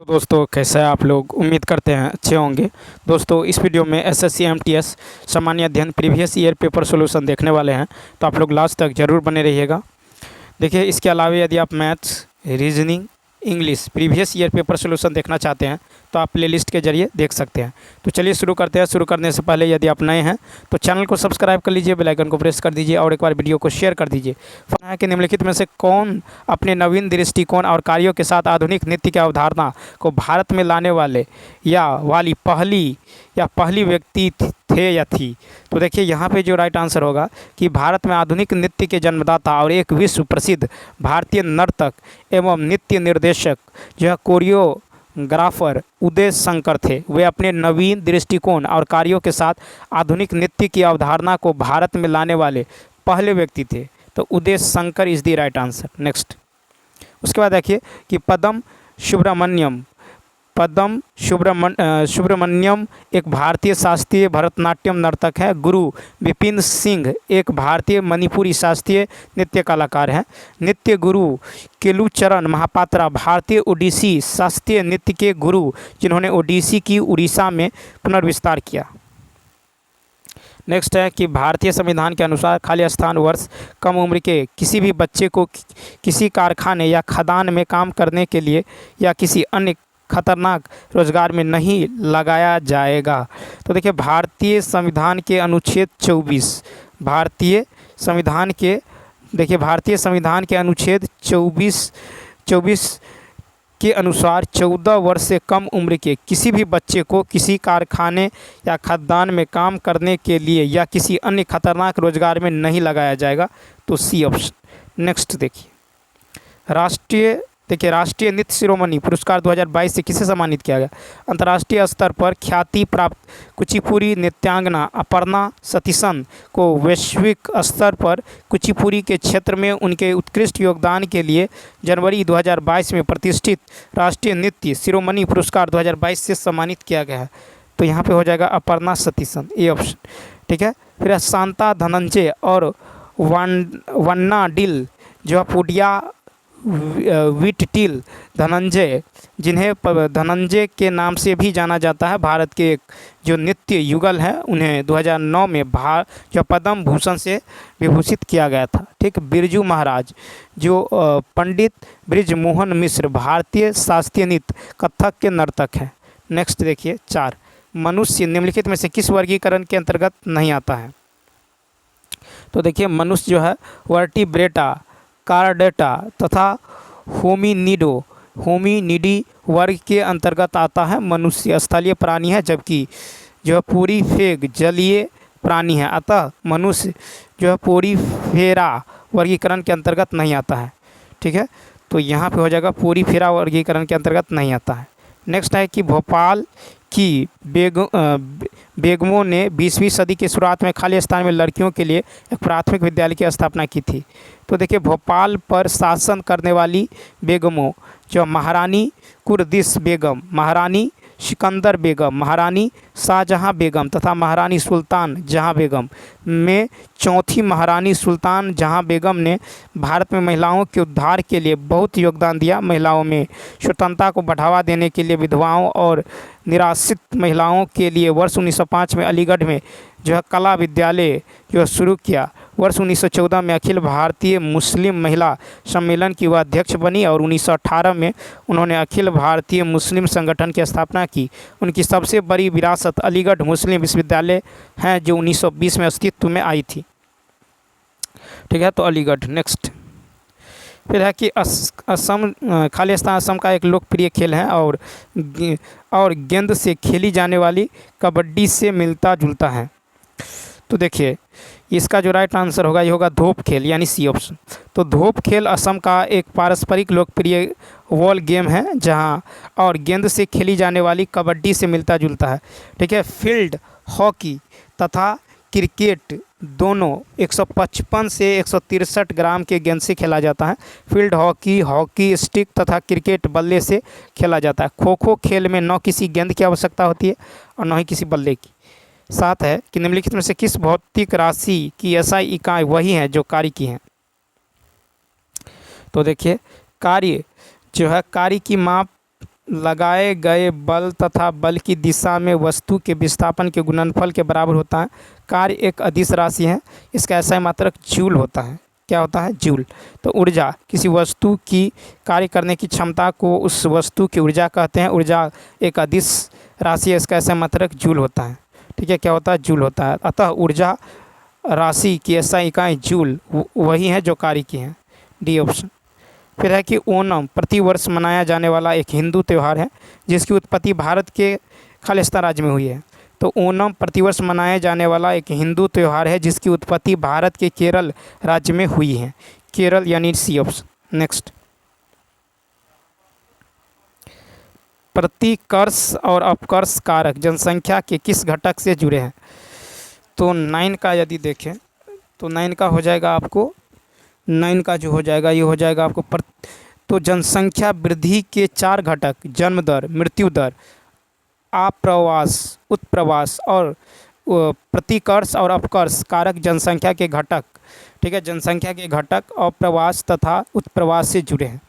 तो दोस्तों कैसे हैं आप लोग। उम्मीद करते हैं अच्छे होंगे। दोस्तों इस वीडियो में एसएससी एमटीएस सामान्य अध्ययन प्रीवियस ईयर पेपर सॉल्यूशन देखने वाले हैं, तो आप लोग लास्ट तक ज़रूर बने रहिएगा। देखिए, इसके अलावा यदि आप maths, reasoning, English previous year paper solution देखना चाहते हैं तो आप प्लेलिस्ट के जरिए देख सकते हैं। तो चलिए शुरू करते हैं। शुरू करने से पहले यदि आप नए हैं तो चैनल को सब्सक्राइब कर लीजिए, बेल आइकन को प्रेस कर दीजिए और एक बार वीडियो को शेयर कर दीजिए। फरमाया है कि निम्नलिखित में से कौन अपने नवीन दृष्टिकोण और कार्यों के साथ आधुनिक नृत्य की अवधारणा को भारत में लाने वाले या वाली पहली व्यक्ति थे या थी। तो देखिए यहाँ पे जो राइट आंसर होगा कि भारत में आधुनिक नृत्य के जन्मदाता और एक विश्व प्रसिद्ध भारतीय नर्तक एवं नृत्य निर्देशक जो है कोरियोग्राफर उदय शंकर थे। वे अपने नवीन दृष्टिकोण और कार्यों के साथ आधुनिक नृत्य की अवधारणा को भारत में लाने वाले पहले व्यक्ति थे। तो Uday Shankar is the right answer. Next, उसके बाद देखिए कि पदम सुब्रमण्यम एक भारतीय शास्त्रीय भरतनाट्यम नर्तक है। गुरु विपिन सिंह एक भारतीय मणिपुरी शास्त्रीय नृत्य कलाकार हैं। नृत्य गुरु केलुचरण महापात्रा भारतीय ओडिसी शास्त्रीय नृत्य के गुरु जिन्होंने ओडिसी की उड़ीसा में पुनर्विस्तार किया। नेक्स्ट है कि भारतीय संविधान के अनुसार खाली स्थान वर्ष कम उम्र के किसी भी बच्चे को किसी कारखाने या खदान में काम करने के लिए या किसी अन्य खतरनाक रोजगार में नहीं लगाया जाएगा। तो देखिए भारतीय संविधान के अनुच्छेद 24 भारतीय संविधान के अनुच्छेद 24 के अनुसार 14 वर्ष से कम उम्र के किसी भी बच्चे को किसी कारखाने या खदान में काम करने के लिए या किसी अन्य खतरनाक रोजगार में नहीं लगाया जाएगा। तो सी ऑप्शन। नेक्स्ट देखिए राष्ट्रीय नृत्य शिरोमणि पुरस्कार 2022 से किसे सम्मानित किया गया। अंतर्राष्ट्रीय स्तर पर ख्याति प्राप्त कुचिपुड़ी नृत्यांगना अपर्णा सतीशन को वैश्विक स्तर पर कुचिपुड़ी के क्षेत्र में उनके उत्कृष्ट योगदान के लिए जनवरी 2022 में प्रतिष्ठित राष्ट्रीय नृत्य शिरोमणि पुरस्कार 2022 से सम्मानित किया गया है। तो यहाँ पे हो जाएगा अपर्णा सतीशन, ए ऑप्शन। ठीक है, फिर शांता धनंजय और वन्ना डिल जो पुडिया विटटिल धनंजय, जिन्हें धनंजय के नाम से भी जाना जाता है, भारत के एक जो नृत्य युगल हैं, उन्हें 2009 में जो पद्म भूषण से विभूषित किया गया था। ठीक, बिरजू महाराज जो पंडित बृजमोहन मिश्र भारतीय शास्त्रीय नृत्य कथक के नर्तक हैं। नेक्स्ट देखिए 4, मनुष्य निम्नलिखित में से किस वर्गीकरण के अंतर्गत नहीं आता है। तो देखिए मनुष्य जो है वर्टिब्रेटा, कार्डेटा तथा होमिनिडी वर्ग के अंतर्गत आता है। मनुष्य स्थलीय प्राणी है, जबकि जो है पोरीफेग जलीय प्राणी है। अतः मनुष्य जो है पोरीफेरा वर्गीकरण के अंतर्गत नहीं आता है। ठीक है, तो यहाँ पे हो जाएगा पोरीफेरा वर्गीकरण के अंतर्गत नहीं आता है। नेक्स्ट है कि भोपाल की बेगमों ने 20वीं सदी की शुरुआत में खाली स्थान में लड़कियों के लिए एक प्राथमिक विद्यालय की स्थापना की थी। तो देखिए भोपाल पर शासन करने वाली बेगमों जो महारानी कुर्दिश बेगम, महारानी सिकंदर बेगम, महारानी शाहजहां बेगम तथा महारानी सुल्तान जहां बेगम में चौथी महारानी सुल्तान जहां बेगम ने भारत में महिलाओं के उद्धार के लिए बहुत योगदान दिया। महिलाओं में स्वतंत्रता को बढ़ावा देने के लिए विधवाओं और निराश्रित महिलाओं के लिए वर्ष 1905 में अलीगढ़ में जो है कला विद्यालय जो शुरू किया। वर्ष 1914 में अखिल भारतीय मुस्लिम महिला सम्मेलन की वह अध्यक्ष बनी और 1918 में उन्होंने अखिल भारतीय मुस्लिम संगठन की स्थापना की। उनकी सबसे बड़ी विरासत अलीगढ़ मुस्लिम विश्वविद्यालय है जो 1920 में अस्तित्व में आई थी। ठीक है, तो अलीगढ़। नेक्स्ट फिर है कि असम खाली स्थान असम का एक लोकप्रिय खेल है और गेंद से खेली जाने वाली कबड्डी से मिलता जुलता है। तो देखिए इसका जो राइट आंसर होगा ये होगा धोप खेल, यानी सी ऑप्शन। तो धोप खेल असम का एक पारंपरिक लोकप्रिय वॉल गेम है जहां और गेंद से खेली जाने वाली कबड्डी से मिलता जुलता है। ठीक है, फील्ड हॉकी तथा क्रिकेट दोनों 155 से 163 ग्राम के गेंद से खेला जाता है। फील्ड हॉकी स्टिक तथा क्रिकेट बल्ले से खेला जाता है। खो खो खेल में न किसी गेंद की आवश्यकता होती है और न ही किसी बल्ले की। 7 है कि निम्नलिखित में से किस भौतिक राशि की SI इकाई वही है जो कार्य की है। तो देखिए कार्य जो है कार्य की माप लगाए गए बल तथा बल की दिशा में वस्तु के विस्थापन के गुणनफल के बराबर होता है। कार्य एक अदिश राशि है, इसका SI मात्रक जूल होता है। क्या होता है? जूल। तो ऊर्जा किसी वस्तु की कार्य करने की क्षमता को उस वस्तु की ऊर्जा कहते हैं। ऊर्जा एक अदिश राशि है, इसका SI मात्रक जूल होता है। ठीक है, क्या होता है? जूल होता है। अतः ऊर्जा राशि की SI इकाई जूल वही है जो कार्य की है। D option. फिर है कि ओणम प्रतिवर्ष मनाया जाने वाला एक हिंदू त्यौहार है जिसकी उत्पत्ति भारत के खालिस्तान राज्य में हुई है। तो ओणम प्रतिवर्ष मनाया जाने वाला एक हिंदू त्यौहार है जिसकी उत्पत्ति भारत के केरल राज्य में हुई है। केरल यानी सी ऑप्शन। नेक्स्ट, प्रतिकर्ष और अपकर्ष कारक जनसंख्या के किस घटक से जुड़े हैं? तो 9 का यदि देखें तो 9 का हो जाएगा आपको, 9 का जो हो जाएगा ये हो जाएगा आपको तो जनसंख्या वृद्धि के 4 घटक जन्म दर, मृत्यु दर, आप्रवास, उत्प्रवास और प्रतिकर्ष और अपकर्ष कारक जनसंख्या के घटक। ठीक है, जनसंख्या के घटक अप्रवास तथा उत्प्रवास से जुड़े हैं।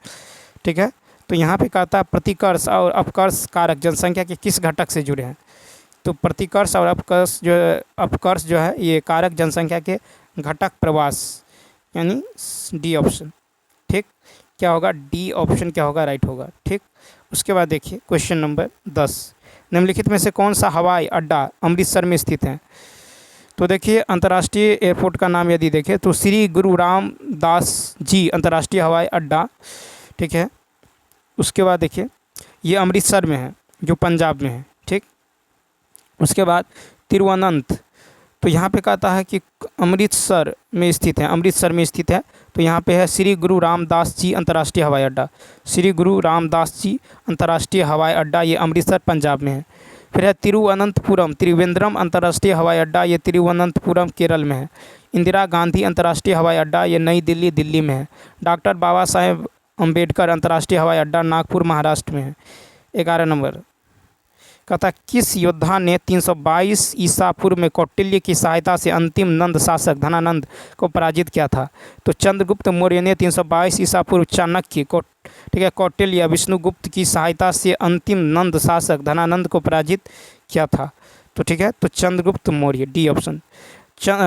ठीक है, तो यहाँ पे कहता है प्रतिकर्ष और अपकर्ष कारक जनसंख्या के किस घटक से जुड़े हैं? तो प्रतिकर्ष और अपकर्ष जो है ये कारक जनसंख्या के घटक प्रवास यानी डी ऑप्शन। ठीक, क्या होगा? डी ऑप्शन क्या होगा? राइट होगा। ठीक, उसके बाद देखिए क्वेश्चन नंबर 10, निम्नलिखित में से कौन सा हवाई अड्डा अमृतसर में स्थित है? तो देखिए अंतर्राष्ट्रीय एयरपोर्ट का नाम यदि देखें तो श्री गुरु रामदास जी अंतर्राष्ट्रीय हवाई अड्डा। ठीक है, उसके बाद देखिए ये अमृतसर में है जो पंजाब में है। ठीक, उसके बाद तिरुवनंत, तो यहाँ पे कहता है कि अमृतसर में स्थित है, अमृतसर में स्थित है। तो यहाँ पे है श्री गुरु रामदास जी अंतर्राष्ट्रीय हवाई अड्डा, श्री गुरु रामदास जी अंतर्राष्ट्रीय हवाई अड्डा, ये अमृतसर पंजाब में है। फिर है तिरुवनंतपुरम त्रिवेंद्रम अंतर्राष्ट्रीय हवाई अड्डा, ये तिरुवनंतपुरम केरल में है। इंदिरा गांधी अंतर्राष्ट्रीय हवाई अड्डा, ये नई दिल्ली दिल्ली में है। डॉक्टर बाबा साहेब अम्बेडकर अंतर्राष्ट्रीय हवाई अड्डा नागपुर महाराष्ट्र में है। 11 नंबर कहता किस योद्धा ने 322 ईसा पूर्व में कौटिल्य की सहायता से अंतिम नंद शासक धनानंद को पराजित किया था? तो चंद्रगुप्त मौर्य ने 322 ईसा पूर्व चाणक्य ठीक है कौटिल्य विष्णुगुप्त की सहायता से अंतिम नंद शासक धनानंद को पराजित किया था। तो ठीक है, तो चंद्रगुप्त मौर्य, डी ऑप्शन।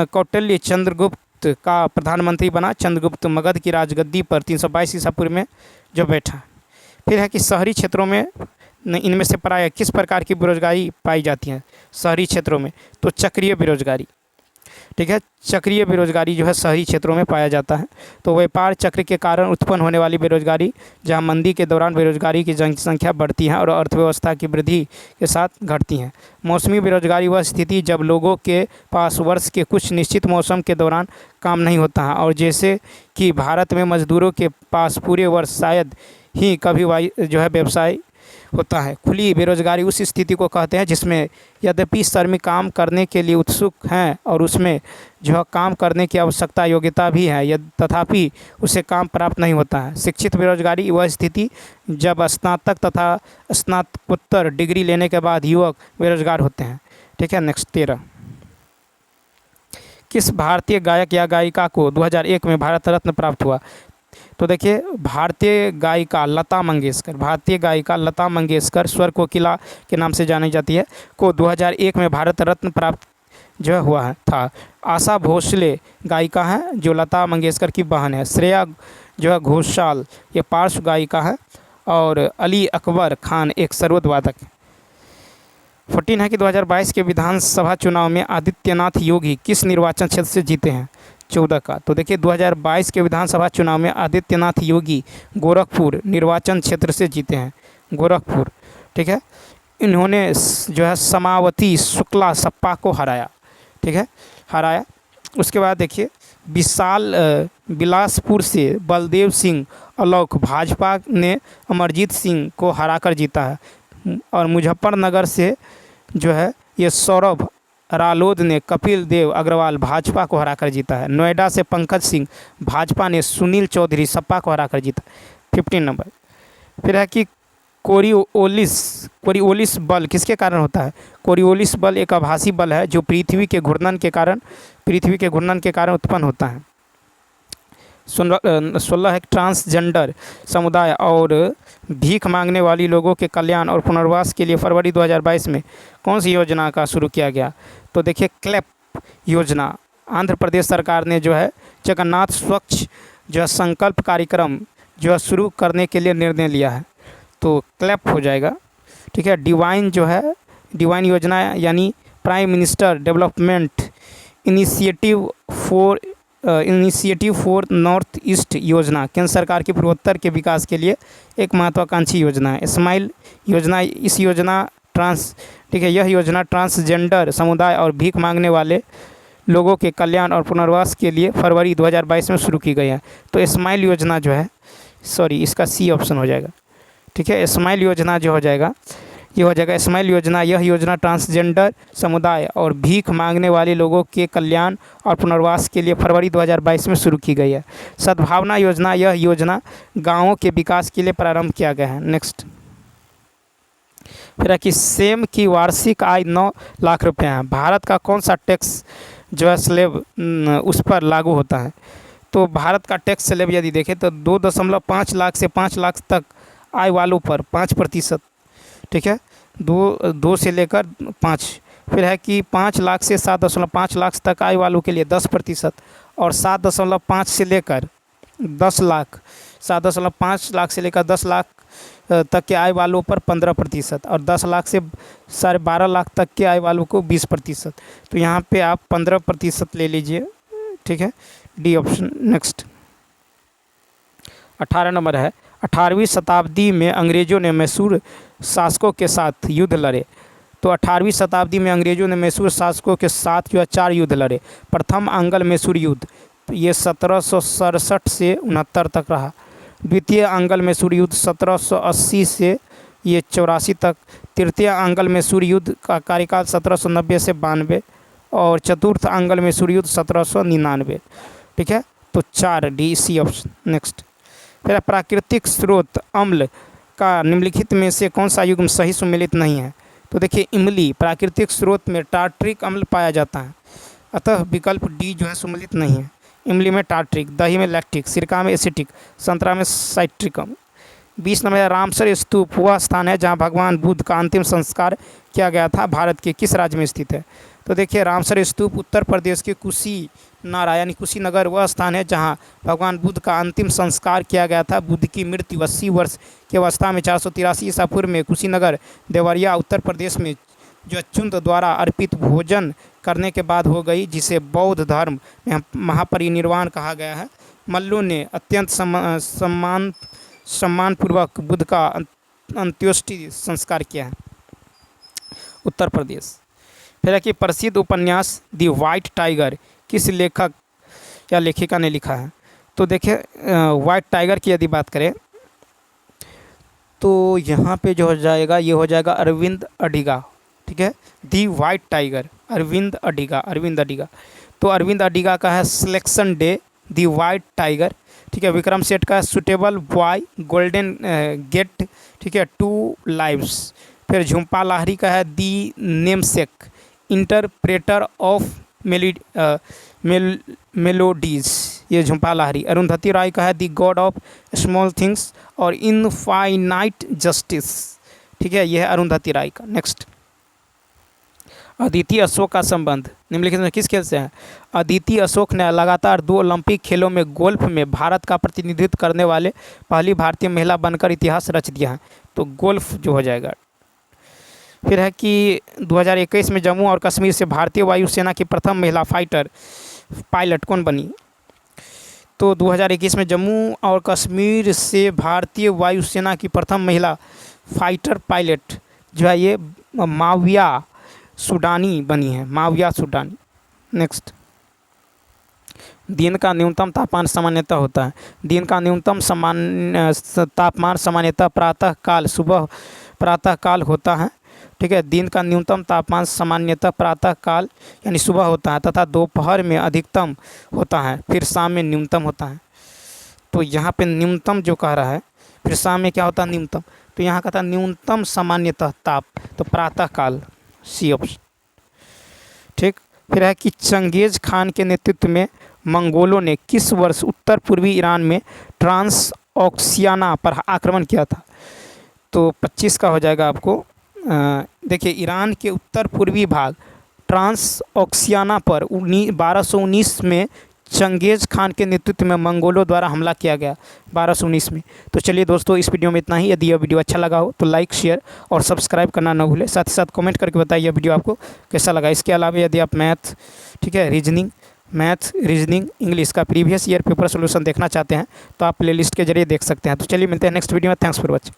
कौटिल्य चंद्रगुप्त का प्रधानमंत्री बना। चंद्रगुप्त मगध की राजगद्दी पर 322 ईसा पूर्व में जो बैठा। फिर है कि शहरी क्षेत्रों में इनमें से प्रायः किस प्रकार की बेरोजगारी पाई जाती है शहरी क्षेत्रों में? तो चक्रीय बेरोजगारी। ठीक है, चक्रीय बेरोजगारी जो है शहरी क्षेत्रों में पाया जाता है। तो व्यापार चक्र के कारण उत्पन्न होने वाली बेरोजगारी, जहां मंदी के दौरान बेरोजगारी की जनसंख्या बढ़ती है और अर्थव्यवस्था की वृद्धि के साथ घटती है। मौसमी बेरोजगारी वह स्थिति जब लोगों के पास वर्ष के कुछ निश्चित मौसम के दौरान काम नहीं होता है, और जैसे कि भारत में मजदूरों के पास पूरे वर्ष शायद ही कभी जो है व्यवसाय होता है। खुली बेरोजगारी उस स्थिति को कहते हैं जिसमें यद्यपि श्रमिक काम करने के लिए उत्सुक हैं और उसमें जो है काम करने की आवश्यकता योग्यता भी है, तथापि उसे काम प्राप्त नहीं होता है। शिक्षित बेरोजगारी वह स्थिति जब स्नातक तथा स्नातकोत्तर डिग्री लेने के बाद युवक बेरोजगार होते हैं। ठीक है, नेक्स्ट 13, किस भारतीय गायक या गायिका को 2001 में भारत रत्न प्राप्त हुआ? तो देखिए भारतीय गायिका लता मंगेशकर, भारतीय गायिका लता मंगेशकर स्वर कोकिला के नाम से जानी जाती है, को 2001 में भारत रत्न प्राप्त जो है हुआ है था। आशा भोसले गायिका हैं जो लता मंगेशकर की बहन है। श्रेया जो है घोषाल ये पार्श्व गायिका है, और अली अकबर खान एक सरोद वादक है। 14 है कि 2022 के विधानसभा चुनाव में आदित्यनाथ योगी किस निर्वाचन क्षेत्र से जीते हैं? 14 का। तो देखिए 2022 के विधानसभा चुनाव में आदित्यनाथ योगी गोरखपुर निर्वाचन क्षेत्र से जीते हैं, गोरखपुर। ठीक है, इन्होंने जो है समावती शुक्ला सपा को हराया। ठीक है, हराया। उसके बाद देखिए बिलासपुर से बलदेव सिंह अलौख भाजपा ने अमरजीत सिंह को हराकर जीता है, और मुजफ्फरनगर से जो है ये सौरभ रालोद ने कपिल देव अग्रवाल भाजपा को हराकर जीता है। नोएडा से पंकज सिंह भाजपा ने सुनील चौधरी सपा को हराकर जीता। 15 नंबर फिर है कि कोरियोलिस बल किसके कारण होता है? कोरियोलिस बल एक आभासी बल है जो पृथ्वी के घूर्णन के कारण उत्पन्न होता है। 16 है ट्रांसजेंडर समुदाय और भीख मांगने वाली लोगों के कल्याण और पुनर्वास के लिए फरवरी 2022 में कौन सी योजना का शुरू किया गया? तो देखिए क्लैप योजना, आंध्र प्रदेश सरकार ने जो है जगन्नाथ स्वच्छ जो है संकल्प कार्यक्रम जो है शुरू करने के लिए निर्णय लिया है, तो क्लैप हो जाएगा। ठीक है, डिवाइन जो है डिवाइन योजना यानी prime minister development initiative for north east योजना केंद्र सरकार की पूर्वोत्तर के विकास के लिए एक महत्वाकांक्षी योजना है। स्माइल योजना, यह योजना ट्रांसजेंडर समुदाय और भीख मांगने वाले लोगों के कल्याण और पुनर्वास के लिए फरवरी 2022 में शुरू की गई है। तो स्माइल योजना जो है, इसका सी ऑप्शन हो जाएगा। ठीक है, स्माइल योजना जो हो जाएगा, ये हो जाएगा स्माइल योजना। यह योजना ट्रांसजेंडर समुदाय और भीख मांगने वाले लोगों के कल्याण और पुनर्वास के लिए फरवरी 2022 में शुरू की गई है। सद्भावना योजना, यह योजना गाँवों के विकास के लिए प्रारंभ किया गया है। नेक्स्ट, फिर है कि सेम की वार्षिक आय 9 लाख रुपये है। भारत का कौन सा टैक्स जो है स्लैब उस पर लागू होता है? तो भारत का टैक्स स्लैब यदि देखें तो 2.5 लाख से 5 लाख तक आय वालों पर 5%। ठीक है, 2 से लेकर 5। फिर है कि 5 लाख से 7.5 लाख तक आय वालों के लिए 10% और 7.5 से लेकर 10 लाख 7.5 लाख से लेकर 10 लाख तक के आय वालों पर 15% और 10 लाख से 12.5 लाख तक के आय वालों को 20%। तो यहाँ पे आप 15% ले लीजिए। ठीक है, डी ऑप्शन। नेक्स्ट, 18 नंबर है, 18वीं शताब्दी में अंग्रेज़ों ने मैसूर शासकों के साथ युद्ध लड़े। तो 18वीं शताब्दी में अंग्रेज़ों ने मैसूर शासकों के साथ जो है 4 युद्ध लड़े। प्रथम आंग्ल मैसूर युद्ध, तो ये 1767 से 69 तक रहा। द्वितीय आंग्ल मैसूर युद्ध 1780 से ये 84 तक। तृतीय आंग्ल मैसूर युद्ध का कार्यकाल 1790 से 92 और चतुर्थ आंग्ल मैसूर युद्ध 1799। ठीक है, तो 4 डी सी ऑप्शन। नेक्स्ट, फिर प्राकृतिक स्रोत अम्ल का निम्नलिखित में से कौन सा युग्म सही सुमेलित नहीं है? तो देखिए इमली प्राकृतिक स्रोत में टार्ट्रिक अम्ल पाया जाता है, अतः विकल्प डी जो है सुमेलित नहीं है। इमली में टार्ट्रिक, दही में लैक्टिक, सिरका में एसिटिक, संतरा में साइट्रिक। 20 नंबर रामसर स्तूप वह स्थान है जहाँ भगवान बुद्ध का अंतिम संस्कार किया गया था। भारत के किस राज्य में स्थित है? तो देखिए रामसर स्तूप उत्तर प्रदेश के कुशीनगर वह स्थान है जहाँ भगवान बुद्ध का अंतिम संस्कार किया गया था। बुद्ध की मृत्यु 80 वर्ष की अवस्था में 483 ईसा पूर्व में कुशीनगर देवरिया उत्तर प्रदेश में जो चुंद द्वारा अर्पित भोजन करने के बाद हो गई, जिसे बौद्ध धर्म में महापरिनिर्वाण कहा गया है। मल्लों ने अत्यंत सम्मानपूर्वक बुद्ध का अंत्योष्टि संस्कार किया है। उत्तर प्रदेश। फिर है कि प्रसिद्ध उपन्यास दी वाइट टाइगर किस लेखक या लेखिका ने लिखा है? तो देखिए वाइट टाइगर की यदि बात करें तो यहाँ पे जो हो जाएगा ये हो जाएगा अरविंद अडिगा। ठीक है, the White Tiger Arvind Adiga. तो अरविंद अडिगा का है Selection Day, the White Tiger. ठीक है, विक्रम सेठ का है सुटेबल बॉय, गोल्डन गेट। ठीक है, 2 लाइव्स। फिर झुम्पा लाहिरी का है दी नेमसेक, इंटरप्रेटर ऑफ मेलोडीज, ये झुम्पा लाहिरी। अरुंधति राय का है दी गॉड ऑफ स्मॉल थिंग्स और इनफाइनाइट जस्टिस। ठीक है, यह है अरुंधति राय का। नेक्स्ट, अदिति अशोक का संबंध निम्नलिखित में किस खेल से है? अदिति अशोक ने लगातार 2 ओलंपिक खेलों में गोल्फ में भारत का प्रतिनिधित्व करने वाले पहली भारतीय महिला बनकर इतिहास रच दिया है। तो गोल्फ जो हो जाएगा। फिर है कि 2021 में जम्मू और कश्मीर से भारतीय वायुसेना की प्रथम महिला पायलट कौन बनी? तो 2021 में जम्मू और कश्मीर से भारतीय वायुसेना की प्रथम महिला फाइटर पायलट जो है ये माविया सुडानी बनी है, माविया सुडानी। नेक्स्ट, दिन का न्यूनतम तापमान सामान्यतः होता है। दिन का न्यूनतम तापमान सामान्यतः प्रातःकाल होता है। ठीक है, दिन का न्यूनतम तापमान सामान्यतः प्रातःकाल यानी सुबह होता है तथा दोपहर में अधिकतम होता है, फिर शाम में न्यूनतम होता है। तो यहाँ पे न्यूनतम जो कह रहा है, फिर शाम में क्या होता है न्यूनतम, तो यहाँ कहता है न्यूनतम सामान्यतः ताप, तो प्रातःकाल, सी ऑप्शन। ठीक, फिर है कि चंगेज खान के नेतृत्व में मंगोलों ने किस वर्ष उत्तर पूर्वी ईरान में ट्रांस ऑक्सियाना पर आक्रमण किया था? तो 25 का हो जाएगा आपको। देखिए, ईरान के उत्तर पूर्वी भाग ट्रांस ऑक्सियाना पर 1219 में चंगेज़ खान के नेतृत्व में मंगोलों द्वारा हमला किया गया 1219 में। तो चलिए दोस्तों, इस वीडियो में इतना ही। यदि यह वीडियो अच्छा लगा हो तो लाइक, शेयर और सब्सक्राइब करना न भूलें। साथ ही साथ कमेंट करके बताइए यह वीडियो आपको कैसा लगा। इसके अलावा यदि आप मैथ, ठीक है, रीजनिंग इंग्लिश का प्रीवियस ईयर पेपर सोल्यूशन देखना चाहते हैं तो आप प्लेलिस्ट के जरिए देख सकते हैं। तो चलिए मिलते हैं नेक्स्ट वीडियो में। Thanks for watching.